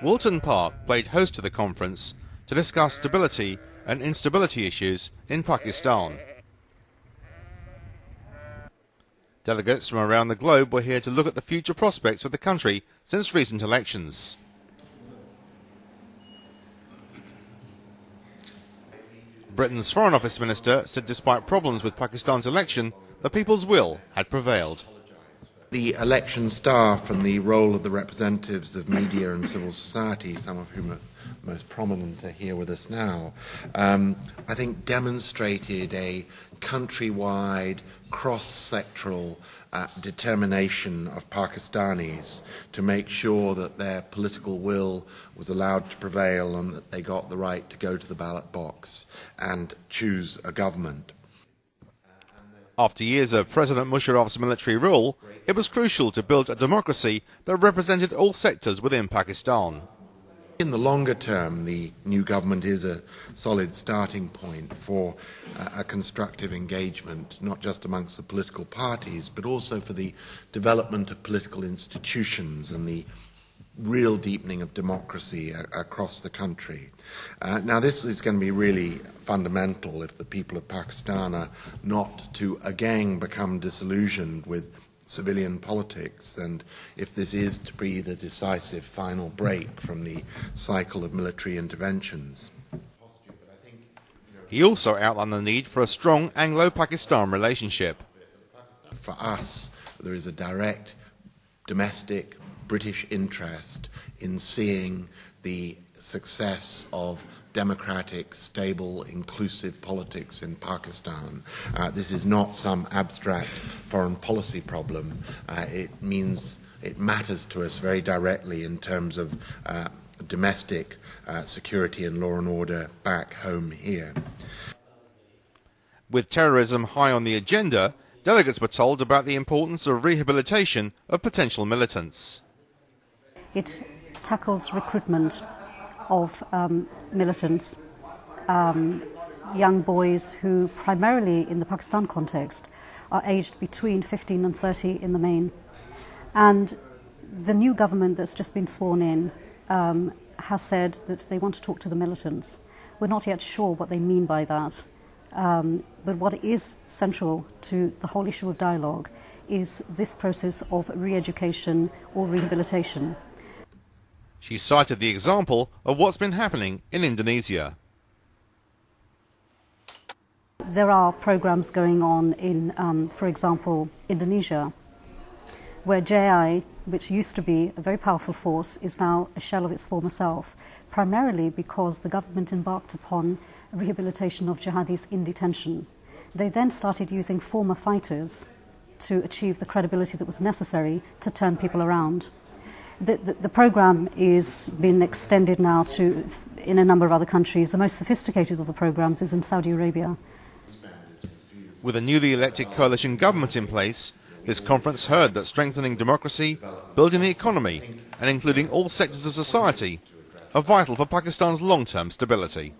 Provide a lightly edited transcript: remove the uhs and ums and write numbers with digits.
Wilton Park played host to the conference to discuss stability and instability issues in Pakistan. Delegates from around the globe were here to look at the future prospects of the country since recent elections. Britain's Foreign Office Minister said despite problems with Pakistan's election, the people's will had prevailed. The election staff and the role of the representatives of media and civil society, some of whom are most prominent are here with us now, I think demonstrated a countrywide, cross-sectoral determination of Pakistanis to make sure that their political will was allowed to prevail and that they got the right to go to the ballot box and choose a government. After years of President Musharraf's military rule, it was crucial to build a democracy that represented all sectors within Pakistan. In the longer term, the new government is a solid starting point for a constructive engagement, not just amongst the political parties, but also for the development of political institutions and the real deepening of democracy across the country. Now, this is going to be really fundamental if the people of Pakistan are not to again become disillusioned with civilian politics, and if this is to be the decisive final break from the cycle of military interventions. He also outlined the need for a strong Anglo-Pakistan relationship. For us, there is a direct domestic British interest in seeing the success of democratic, stable, inclusive politics in Pakistan. This is not some abstract foreign policy problem. It matters to us very directly in terms of domestic security and law and order back home here. With terrorism high on the agenda, delegates were told about the importance of rehabilitation of potential militants. It tackles recruitment of militants, young boys who primarily in the Pakistan context are aged between 15 and 30 in the main. And the new government that's just been sworn in has said that they want to talk to the militants. We're not yet sure what they mean by that, but what is central to the whole issue of dialogue is this process of re-education or rehabilitation. She cited the example of what's been happening in Indonesia. There are programs going on in, for example, Indonesia, where JI, which used to be a very powerful force, is now a shell of its former self, primarily because the government embarked upon rehabilitation of jihadis in detention. They then started using former fighters to achieve the credibility that was necessary to turn people around. The program is been extended now to in a number of other countries. The most sophisticated of the programs is in Saudi Arabia. With a newly elected coalition government in place, this conference heard that strengthening democracy, building the economy and including all sectors of society are vital for Pakistan's long-term stability.